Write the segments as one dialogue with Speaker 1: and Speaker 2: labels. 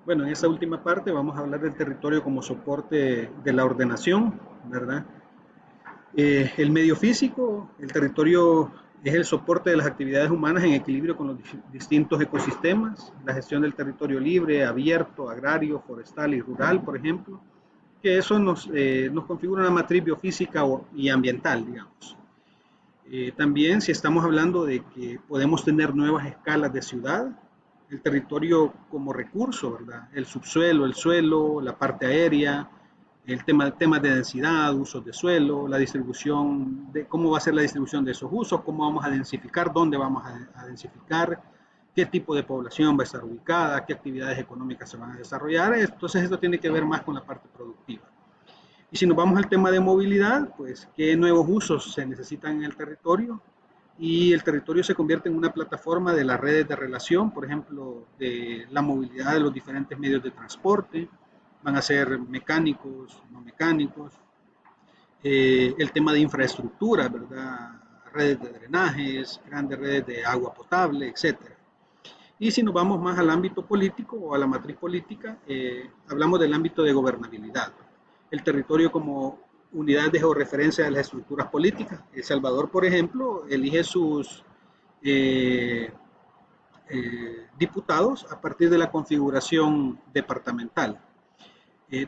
Speaker 1: Bueno, en esta última parte vamos a hablar del territorio como soporte de la ordenación, ¿verdad? El medio físico, el territorio es el soporte de las actividades humanas en equilibrio con los distintos ecosistemas, la gestión del territorio libre, abierto, agrario, forestal y rural, por ejemplo, que eso nos configura una matriz biofísica y ambiental, digamos. También si estamos hablando de que podemos tener nuevas escalas de ciudad, el territorio como recurso, ¿verdad? El subsuelo, el suelo, la parte aérea, temas de densidad, usos de suelo, la distribución, de cómo va a ser la distribución de esos usos, cómo vamos a densificar, dónde vamos a densificar, qué tipo de población va a estar ubicada, qué actividades económicas se van a desarrollar. Entonces esto tiene que ver más con la parte productiva. Y si nos vamos al tema de movilidad, pues qué nuevos usos se necesitan en el territorio, y el territorio se convierte en una plataforma de las redes de relación, por ejemplo, de la movilidad de los diferentes medios de transporte, van a ser mecánicos, no mecánicos, el tema de infraestructura, ¿verdad? Redes de drenajes, grandes redes de agua potable, etcétera. Y si nos vamos más al ámbito político o a la matriz política, hablamos del ámbito de gobernabilidad. El territorio como unidad de georreferencia de las estructuras políticas. El Salvador, por ejemplo, elige sus eh, diputados a partir de la configuración departamental.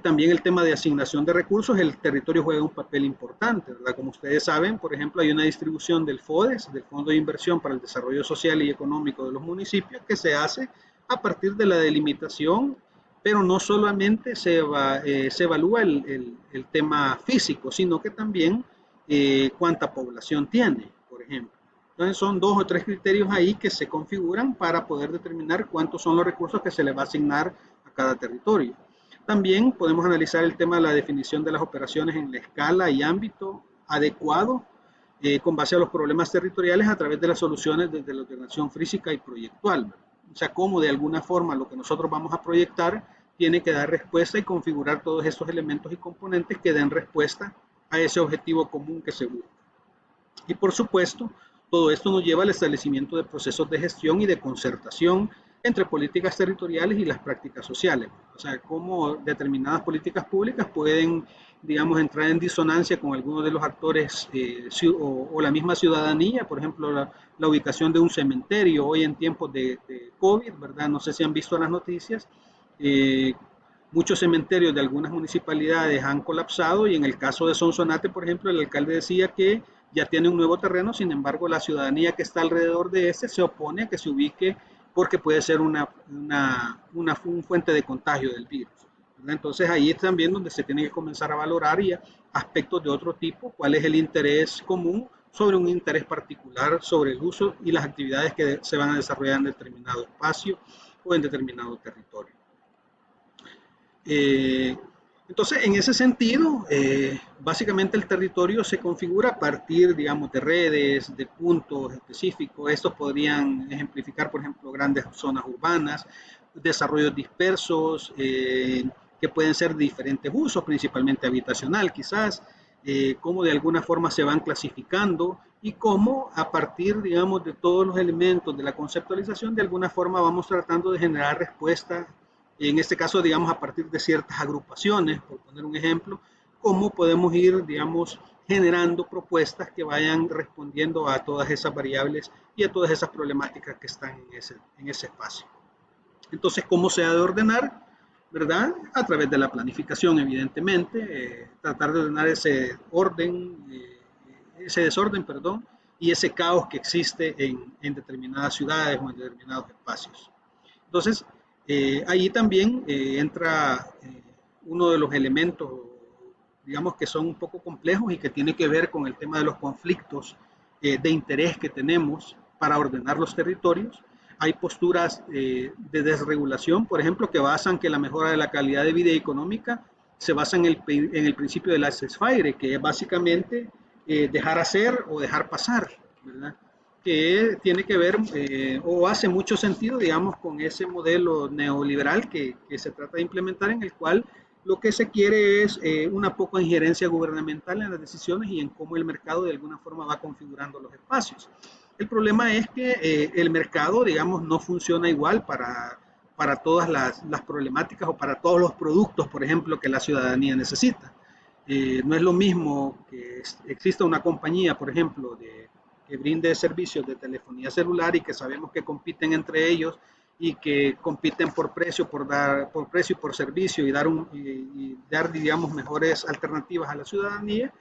Speaker 1: También el tema de asignación de recursos, el territorio juega un papel importante, ¿verdad? Como ustedes saben, por ejemplo, hay una distribución del FODES, del Fondo de Inversión para el Desarrollo Social y Económico de los municipios, que se hace a partir de la delimitación, pero no solamente se evalúa el tema físico, sino que también cuánta población tiene, por ejemplo. Entonces son dos o tres criterios ahí que se configuran para poder determinar cuántos son los recursos que se le va a asignar a cada territorio. También podemos analizar el tema de la definición de las operaciones en la escala y ámbito adecuado con base a los problemas territoriales a través de las soluciones desde la ordenación física y proyectual. O sea, cómo de alguna forma lo que nosotros vamos a proyectar tiene que dar respuesta y configurar todos estos elementos y componentes que den respuesta a ese objetivo común que se busca. Y por supuesto, todo esto nos lleva al establecimiento de procesos de gestión y de concertación entre políticas territoriales y las prácticas sociales. O sea, cómo determinadas políticas públicas pueden, digamos, entrar en disonancia con algunos de los actores o la misma ciudadanía, por ejemplo, la ubicación de un cementerio hoy en tiempos de COVID, ¿verdad? No sé si han visto las noticias. Eh, Muchos cementerios de algunas municipalidades han colapsado y en el caso de Sonsonate, por ejemplo, el alcalde decía que ya tiene un nuevo terreno, sin embargo la ciudadanía que está alrededor de este se opone a que se ubique porque puede ser una fuente de contagio del virus. ¿Verdad? Entonces ahí es también donde se tiene que comenzar a valorar y aspectos de otro tipo, cuál es el interés común sobre un interés particular, sobre el uso y las actividades que se van a desarrollar en determinado espacio o en determinado territorio. Eh, entonces, en ese sentido, básicamente el territorio se configura a partir, digamos, de redes, de puntos específicos. Estos podrían ejemplificar, por ejemplo, grandes zonas urbanas, desarrollos dispersos, que pueden ser de diferentes usos, principalmente habitacional, quizás, cómo de alguna forma se van clasificando y cómo a partir, digamos, de todos los elementos de la conceptualización, de alguna forma vamos tratando de generar respuestas en este caso, digamos, a partir de ciertas agrupaciones, por poner un ejemplo, cómo podemos ir, digamos, generando propuestas que vayan respondiendo a todas esas variables y a todas esas problemáticas que están en ese espacio. Entonces, ¿cómo se ha de ordenar? ¿Verdad? A través de la planificación, evidentemente, tratar de ordenar ese desorden, perdón, y ese caos que existe en determinadas ciudades o en determinados espacios. Entonces, ahí también entra uno de los elementos, digamos, que son un poco complejos y que tiene que ver con el tema de los conflictos de interés que tenemos para ordenar los territorios. Hay posturas de desregulación, por ejemplo, que basan que la mejora de la calidad de vida económica se basa en el principio del laissez-faire, que es básicamente dejar hacer o dejar pasar, ¿verdad? Que tiene que ver o hace mucho sentido, digamos, con ese modelo neoliberal que se trata de implementar, en el cual lo que se quiere es una poca injerencia gubernamental en las decisiones y en cómo el mercado de alguna forma va configurando los espacios. El problema es que el mercado, digamos, no funciona igual para todas las problemáticas o para todos los productos, por ejemplo, que la ciudadanía necesita. No es lo mismo que exista una compañía, por ejemplo, que brinde servicios de telefonía celular y que sabemos que compiten entre ellos y que compiten por precio, por precio y por servicio y dar, digamos, mejores alternativas a la ciudadanía.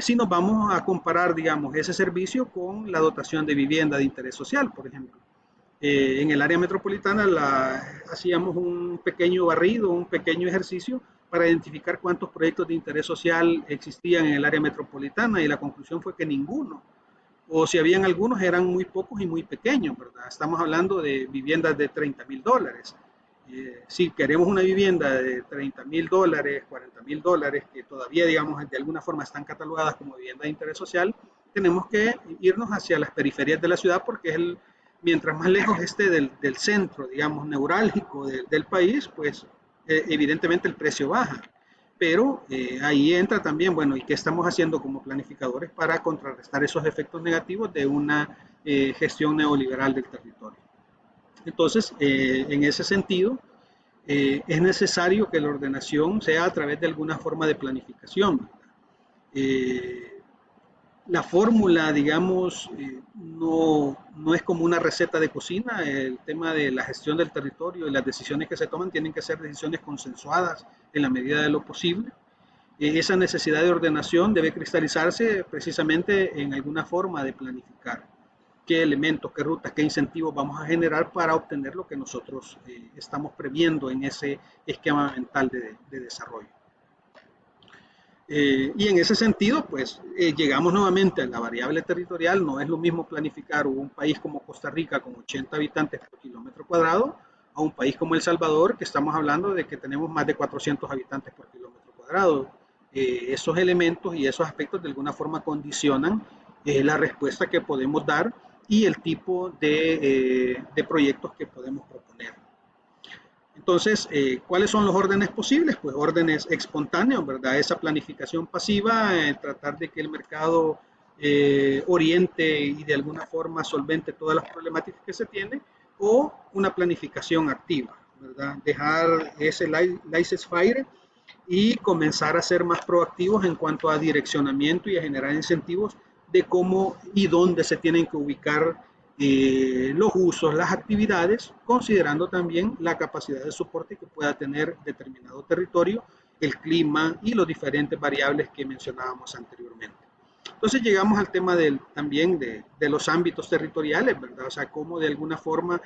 Speaker 1: Si nos vamos a comparar, digamos, ese servicio con la dotación de vivienda de interés social, por ejemplo. En el área metropolitana hacíamos un pequeño barrido, un pequeño ejercicio para identificar cuántos proyectos de interés social existían en el área metropolitana y la conclusión fue que ninguno. O si habían algunos eran muy pocos y muy pequeños, ¿verdad? Estamos hablando de viviendas de $30,000. Si queremos una vivienda de $30,000, $40,000, que todavía, digamos, de alguna forma están catalogadas como vivienda de interés social, tenemos que irnos hacia las periferias de la ciudad porque mientras más lejos esté del centro, digamos, neurálgico del país, pues evidentemente el precio baja. Pero ahí entra también, bueno, ¿y qué estamos haciendo como planificadores para contrarrestar esos efectos negativos de una gestión neoliberal del territorio? Entonces, en ese sentido, es necesario que la ordenación sea a través de alguna forma de planificación. Eh, la fórmula, digamos, no es como una receta de cocina. El tema de la gestión del territorio y las decisiones que se toman tienen que ser decisiones consensuadas en la medida de lo posible. Esa necesidad de ordenación debe cristalizarse precisamente en alguna forma de planificar qué elementos, qué rutas, qué incentivos vamos a generar para obtener lo que nosotros estamos previendo en ese esquema mental de desarrollo. Y en ese sentido, pues llegamos nuevamente a la variable territorial. No es lo mismo planificar un país como Costa Rica con 80 habitantes por kilómetro cuadrado a un país como El Salvador, que estamos hablando de que tenemos más de 400 habitantes por kilómetro cuadrado. Esos elementos y esos aspectos de alguna forma condicionan la respuesta que podemos dar y el tipo de proyectos que podemos proponer. Entonces, ¿cuáles son los órdenes posibles? Pues órdenes espontáneos, ¿verdad? Esa planificación pasiva, tratar de que el mercado oriente y de alguna forma solvente todas las problemáticas que se tienen, o una planificación activa, ¿verdad? Dejar ese laissez-faire y comenzar a ser más proactivos en cuanto a direccionamiento y a generar incentivos de cómo y dónde se tienen que ubicar los usos, las actividades, considerando también la capacidad de soporte que pueda tener determinado territorio, el clima y los diferentes variables que mencionábamos anteriormente. Entonces llegamos al tema también de los ámbitos territoriales, ¿verdad? O sea, cómo de alguna forma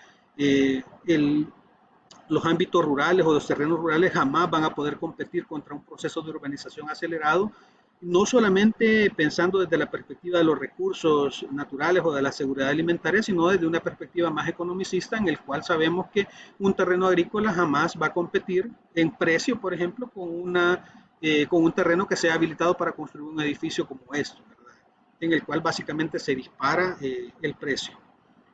Speaker 1: los ámbitos rurales o los terrenos rurales jamás van a poder competir contra un proceso de urbanización acelerado, no solamente pensando desde la perspectiva de los recursos naturales o de la seguridad alimentaria, sino desde una perspectiva más economicista, en el cual sabemos que un terreno agrícola jamás va a competir en precio, por ejemplo, con un terreno que sea habilitado para construir un edificio como esto, ¿verdad? En el cual básicamente se dispara el precio,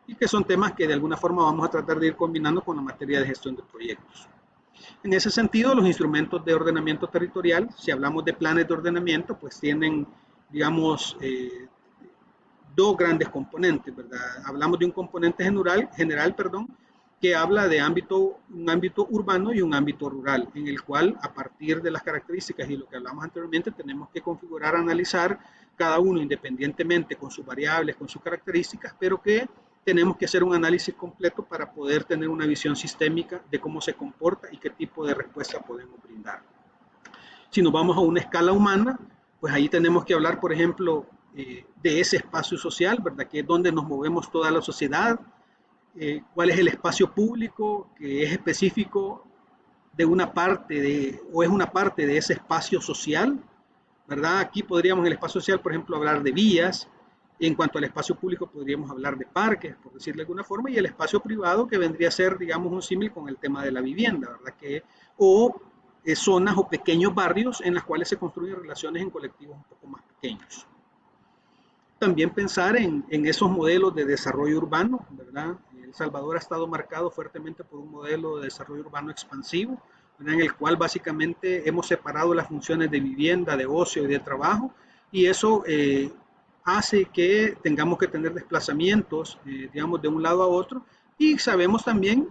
Speaker 1: y que son temas que de alguna forma vamos a tratar de ir combinando con la materia de gestión de proyectos. En ese sentido, los instrumentos de ordenamiento territorial, si hablamos de planes de ordenamiento, pues tienen, digamos, dos grandes componentes, ¿verdad? Hablamos de un componente general, que habla de un ámbito urbano y un ámbito rural, en el cual, a partir de las características y lo que hablamos anteriormente, tenemos que configurar, analizar cada uno independientemente con sus variables, con sus características, pero que tenemos que hacer un análisis completo para poder tener una visión sistémica de cómo se comporta y qué tipo de respuesta podemos brindar. Si nos vamos a una escala humana, pues ahí tenemos que hablar, por ejemplo, de ese espacio social, ¿verdad? Que es donde nos movemos toda la sociedad, cuál es el espacio público que es específico de una parte o es una parte de ese espacio social, ¿verdad? Aquí podríamos en el espacio social, por ejemplo, hablar de vías. En cuanto al espacio público, podríamos hablar de parques, por decirlo de alguna forma, y el espacio privado, que vendría a ser, digamos, un símil con el tema de la vivienda, ¿verdad? O zonas o pequeños barrios en las cuales se construyen relaciones en colectivos un poco más pequeños. También pensar en esos modelos de desarrollo urbano, ¿verdad? El Salvador ha estado marcado fuertemente por un modelo de desarrollo urbano expansivo, ¿verdad? En el cual básicamente hemos separado las funciones de vivienda, de ocio y de trabajo, y eso hace que tengamos que tener desplazamientos, digamos, de un lado a otro, y sabemos también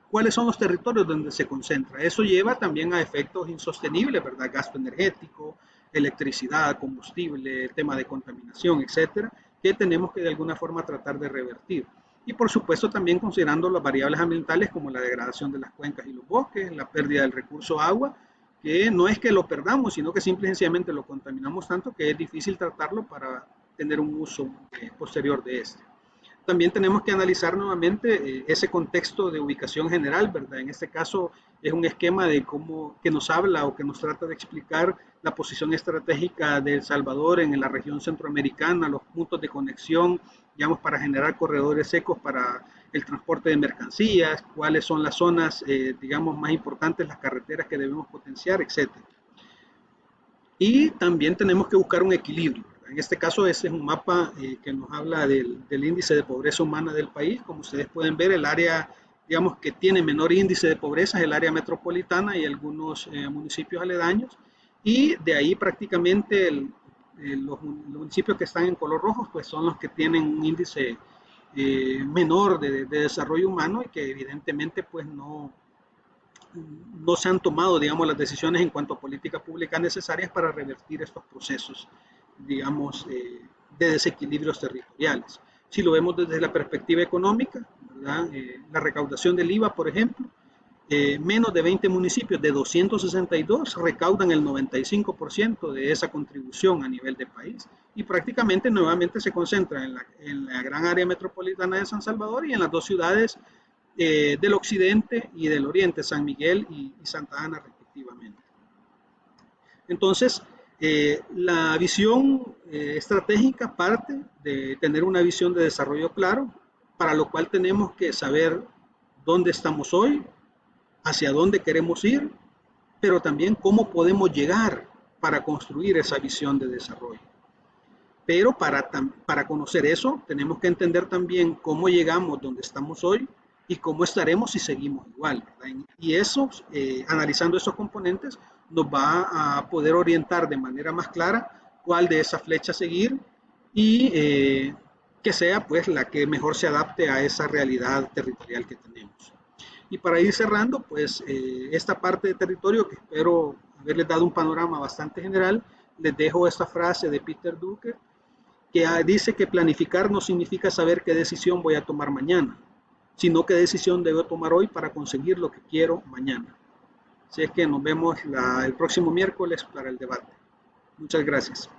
Speaker 1: cuáles son los territorios donde se concentra. Eso lleva también a efectos insostenibles, ¿verdad? Gasto energético, electricidad, combustible, tema de contaminación, etcétera, que tenemos que de alguna forma tratar de revertir. Y por supuesto también considerando las variables ambientales como la degradación de las cuencas y los bosques, la pérdida del recurso agua, que no es que lo perdamos, sino que simple y sencillamente lo contaminamos tanto que es difícil tratarlo para tener un uso posterior de este. También tenemos que analizar nuevamente ese contexto de ubicación general, ¿verdad? En este caso es un esquema de cómo que nos habla o que nos trata de explicar la posición estratégica de El Salvador en la región centroamericana, los puntos de conexión, digamos, para generar corredores secos para el transporte de mercancías, cuáles son las zonas, digamos, más importantes, las carreteras que debemos potenciar, etcétera. Y también tenemos que buscar un equilibrio. En este caso, ese es un mapa que nos habla del índice de pobreza humana del país. Como ustedes pueden ver, el área, digamos, que tiene menor índice de pobreza es el área metropolitana y algunos municipios aledaños. Y de ahí prácticamente los municipios que están en color rojo, pues son los que tienen un índice menor de desarrollo humano y que evidentemente pues no se han tomado, digamos, las decisiones en cuanto a políticas públicas necesarias para revertir estos procesos, digamos, de desequilibrios territoriales. Si lo vemos desde la perspectiva económica, ¿verdad? La recaudación del IVA, por ejemplo, menos de 20 municipios de 262 recaudan el 95% de esa contribución a nivel de país y prácticamente nuevamente se concentra en la gran área metropolitana de San Salvador y en las dos ciudades del occidente y del oriente, San Miguel y Santa Ana respectivamente. Entonces, la visión estratégica parte de tener una visión de desarrollo claro, para lo cual tenemos que saber dónde estamos hoy, hacia dónde queremos ir, pero también cómo podemos llegar para construir esa visión de desarrollo. Pero para conocer eso, tenemos que entender también cómo llegamos donde estamos hoy y cómo estaremos si seguimos igual, ¿verdad? Y eso, analizando esos componentes, nos va a poder orientar de manera más clara cuál de esas flechas seguir y que sea pues la que mejor se adapte a esa realidad territorial que tenemos. Y para ir cerrando, pues esta parte de territorio, que espero haberles dado un panorama bastante general, les dejo esta frase de Peter Drucker, que dice que planificar no significa saber qué decisión voy a tomar mañana, sino qué decisión debo tomar hoy para conseguir lo que quiero mañana. Así es que nos vemos el próximo miércoles para el debate. Muchas gracias.